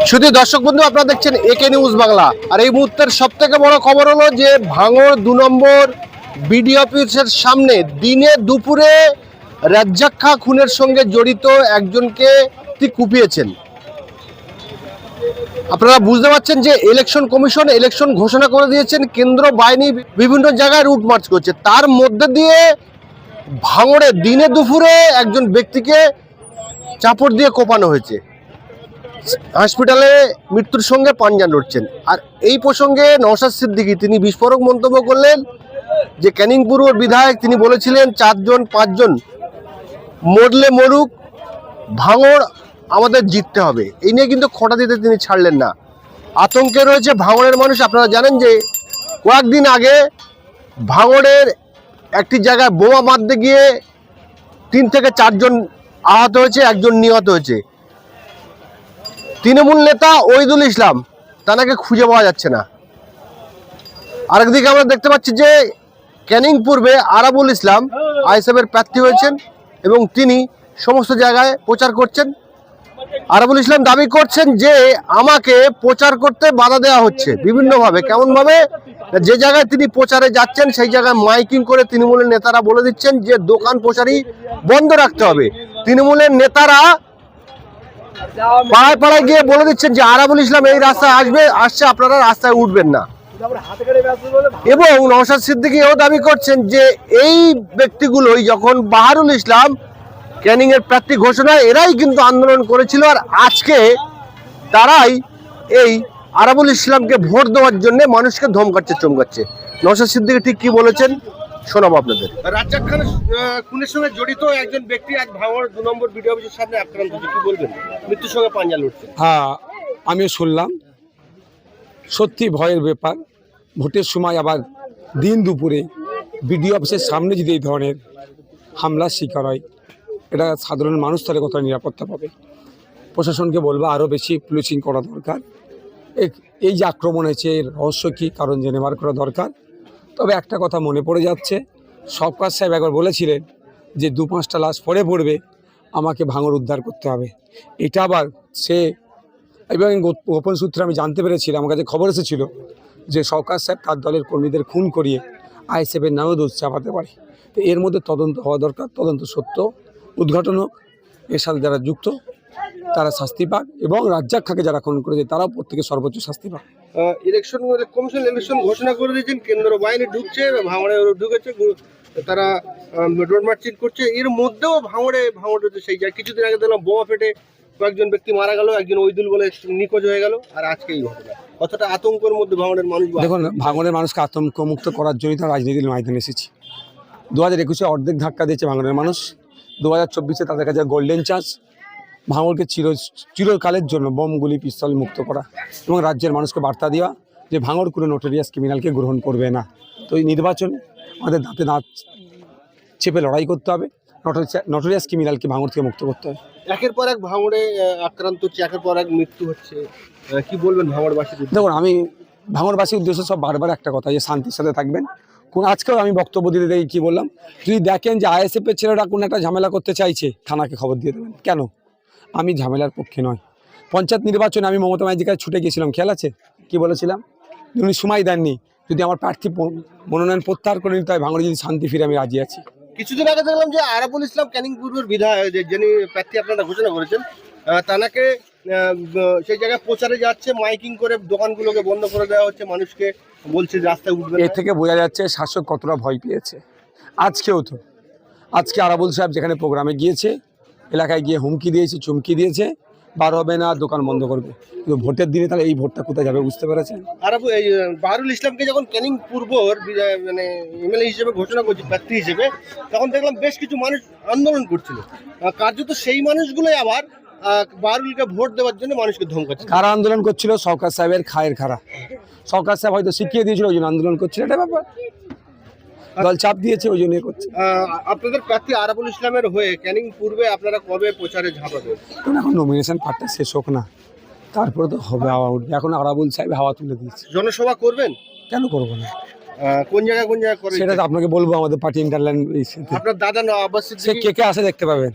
শুধু দর্শক বন্ধু, আপনারা দেখছেন একে নিউজ বাংলা। আর এই মুহূর্তের সব থেকে বড় খবর হলো যে ভাঙড় 2 নম্বর বিডি অফিসের সামনে দিনে দুপুরে রাজ্জাক খাঁ খুনের সঙ্গে জড়িত একজনকে কুপিয়েছেন। আপনারা বুঝতে পারছেন যে ইলেকশন কমিশন ইলেকশন ঘোষণা করে দিয়েছেন, কেন্দ্র বাহিনী বিভিন্ন জায়গায় রুট মার্চ করছে, তার মধ্যে দিয়ে ভাঙড়ে দিনে দুপুরে একজন ব্যক্তিকে চাপড় দিয়ে কোপানো হয়েছে। হসপিটালে মৃত্যুর সঙ্গে পাঞ্জা লড়ছেন। আর এই প্রসঙ্গে নওশাদ সিদ্দিকী তিনি বিস্ফোরক মন্তব্য করলেন যে ক্যানিং পূর্বর বিধায়ক তিনি বলেছিলেন 4জন 5জন মরলে মরুক, ভাঙড় আমাদের জিততে হবে। এই নিয়ে কিন্তু খোঁটা দিতে তিনি ছাড়লেন না। আতঙ্কে রয়েছে ভাঙড়ের মানুষ। আপনারা জানেন যে কয়েকদিন আগে ভাঙড়ের একটি জায়গায় বোমা মারতে গিয়ে 3 থেকে 4জন আহত হয়েছে, একজন নিহত হয়েছে। তৃণমূল নেতা ওহিদুল ইসলাম তাকে খুঁজে পাওয়া যাচ্ছে না। আরেকদিকে আমরা দেখতে পাচ্ছি যে ক্যানিং পূর্বে আরাবুল ইসলাম আইএসএফের প্রার্থী হয়েছেন এবং তিনি সমস্ত জায়গায় প্রচার করছেন। আরাবুল ইসলাম দাবি করছেন যে আমাকে প্রচার করতে বাধা দেওয়া হচ্ছে বিভিন্নভাবে। কেমনভাবে? যে জায়গায় তিনি প্রচারে যাচ্ছেন সেই জায়গায় মাইকিং করে তৃণমূলের নেতারা বলে দিচ্ছেন যে দোকান প্রচারই বন্ধ রাখতে হবে। তৃণমূলের নেতারা পাড়ায় পাড়ায় গিয়ে বলে দিচ্ছেন যে আরাবুল ইসলাম এই রাস্তায় আসছে, আপনারা রাস্তায় উঠবেন না। এবং নওশাদ সিদ্দিকী এও দাবি করছেন যে এই ব্যক্তিগুলোই যখন বাহারুল ইসলাম ক্যানিং এর প্রার্থী ঘোষণায় এরাই কিন্তু আন্দোলন করেছিল, আর আজকে তারাই এই আরাবুল ইসলামকে ভোট দেওয়ার জন্য মানুষকে ধমকাচ্ছে চমকাচ্ছে। নওশাদ সিদ্দিকী ঠিক কি বলেছেন শোনাবো আপনাদের। রাজ্জাক খান খুনের সঙ্গে জড়িত একজন ব্যক্তি আজ ভাঙড় 2 নম্বর বিডিও অফিসের সামনে আক্রান্ত হয়েছে, কি বলবেন? মৃত্যুর সঙ্গে পাঞ্জা লড়ছে। হ্যাঁ, আমি শুনলাম, সত্যি ভয়ের ব্যাপার। ভোটের সময় আবার দিন দুপুরে বিডিও অফিসের সামনে যদি এই ধরনের হামলার শিকার হয়, এটা সাধারণ মানুষ তাদের কতটা নিরাপত্তা পাবে? প্রশাসনকে বলবো আরও বেশি পুলিশিং করা দরকার। এই যে আক্রমণ হয়েছে এর রহস্য কী, কারণ জেনে বার করা দরকার। তবে একটা কথা মনে পড়ে যাচ্ছে, সরকার সাহেব একবার বলেছিলেন যে 2-5টা লাশ পরে পড়বে, আমাকে ভাঙড় উদ্ধার করতে হবে। এটা আবার সে, এবং গোপন সূত্রে আমি জানতে পেরেছিলাম, আমার কাছে খবর এসেছিল যে সরকার সাহেব তার দলের কর্মীদের খুন করিয়ে আইএসএফের নামেও দোষ চাপাতে পারে। তো এর মধ্যে তদন্ত হওয়া দরকার, তদন্ত সত্য উদ্ঘাটন হোক, এর সাথে যারা যুক্ত তারা শাস্তি পাক, এবং রাজ্জাক খাঁকে যারা খুন করেছে তারাও প্রত্যেকে সর্বোচ্চ শাস্তি পাক। ইলেকশন কমিশন ইলেকশন ঘোষণা করে দিয়েছেন, কেন্দ্র বাহিনী ঢুকছে, ভাঙড়ে ঢুকেছে, তারা রোড মার্চিং করছে। এর মধ্যেও ভাঙড়ে সেই যায় কিছুদিন আগে দেখলাম বোমা ফেটে কয়েকজন ব্যক্তি মারা গেল, একজন ওহিদুল বলে নিখোঁজ হয়ে গেল, আর আজকে এই ঘটনা। কতটা আতঙ্কের মধ্যে ভাঙড়ের মানুষ? দেখুন, ভাঙড়ের মানুষকে আতঙ্কমুক্ত করার জন্যই তো রাজনীতির ময়দানে এসেছি। 2021-এ অর্ধেক ধাক্কা দিয়েছে ভাঙড়ের মানুষ। 2024-এ তাদের কাছে গোল্ডেন চান্স ভাঙড়কে চিরকালের জন্য বোমগুলি পিস্তল মুক্ত করা এবং রাজ্যের মানুষকে বার্তা দেওয়া যে ভাঙড় কোনো নোটোরিয়াস ক্রিমিনালকে গ্রহণ করবে না। তো এই নির্বাচনে আমাদের দাঁতে দাঁত চেপে লড়াই করতে হবে, নোটোরিয়াস ক্রিমিনালকে ভাঙড় থেকে মুক্ত করতে হবে। একের পর এক ভাঙড়ে আক্রান্ত হচ্ছে, একের পর এক মৃত্যু হচ্ছে, কি বলবেন ভাঙড়বাসী? দেখুন, আমি ভাঙড়বাসীর উদ্দেশ্যে সব বারবার একটা কথা, যে শান্তির সাথে থাকবেন। আজকেও আমি বক্তব্য দিতে দেখি কী বললাম, যদি দেখেন যে আইএসএফের ছেলেরা কোনো একটা ঝামেলা করতে চাইছে, থানাকে খবর দিয়ে দেবেন। কেন? আমি ঝামেলার পক্ষে নয়। পঞ্চায়েত নির্বাচনে আমি মমতা ব্যানার্জির কাছে ছুটে গিয়েছিলাম, খেয়াল আছে কি বলেছিলাম? উনি সময় দেননি, যদি আমার প্রার্থী মনোনয়ন প্রত্যাহার করে নিতে হয়, ভাঙড়ে যদি শান্তি ফিরে, আমি রাজি আছি। কিছুদিন আগে দেখলাম যে আরাবুল ইসলাম ক্যানিং পূর্বের বিধায়ক, যিনি প্রার্থী আপনারা ঘোষণা করেছেন, তাকে সেই জায়গায় প্রচারে যাচ্ছে, মাইকিং করে দোকানগুলোকে বন্ধ করে দেওয়া হচ্ছে, মানুষকে বলছে রাস্তায় উঠবে। এর থেকে বোঝা যাচ্ছে শাসক কতটা ভয় পেয়েছে। আজকে আরাবুল সাহেব যেখানে প্রোগ্রামে গিয়েছে, এলাকায় গিয়ে হুমকি দিয়েছে, চুমকি দিয়েছে, বার হবে না, দোকান বন্ধ করবে। কিন্তু ভোটের দিনে তাহলে এই ভোটটা কোথায় যাবে বুঝতে পেরেছেন? আর এই বাহারুল ইসলামকে যখন ক্যানিং পূর্বর মানে এমএলএ হিসেবে ঘোষণা করছে, প্রার্থী হিসেবে, তখন দেখলাম বেশ কিছু মানুষ আন্দোলন করছিল। কার্যত সেই মানুষগুলোই আবার বাহারুলকে ভোট দেওয়ার জন্য মানুষকে ধমকাচ্ছে। কারা আন্দোলন করছিল? সরকার সাহেবের খায়ের খারা। সরকার সাহেব হয়তো শিখিয়ে দিয়েছিল, ওই জন্য আন্দোলন করছিল। এটা ব্যাপার, দল চাপ দিয়েছে, ওই জন্য করছে। আপনাদের প্রার্থী আরাবুল ইসলামের হয়ে ক্যানিং পূর্বে আপনারা কবে প্রচারে ঝাঁপাবেন? এখন নমিনেশন পার্টটা শেষ হোক না, তারপরে তো হবে, হাওয়া উঠবে। এখন আরাবুল সাহেব হাওয়া তুলে দিয়েছে। জনসভা করবেন? কেন করবো না? কোন জায়গায় করবেন সেটা তো আপনাকে বলবো, আমাদের পার্টি ইন্টারল্যান্ড। আপনার দাদা আব্বাস সে কে কে আসে দেখতে পাবেন।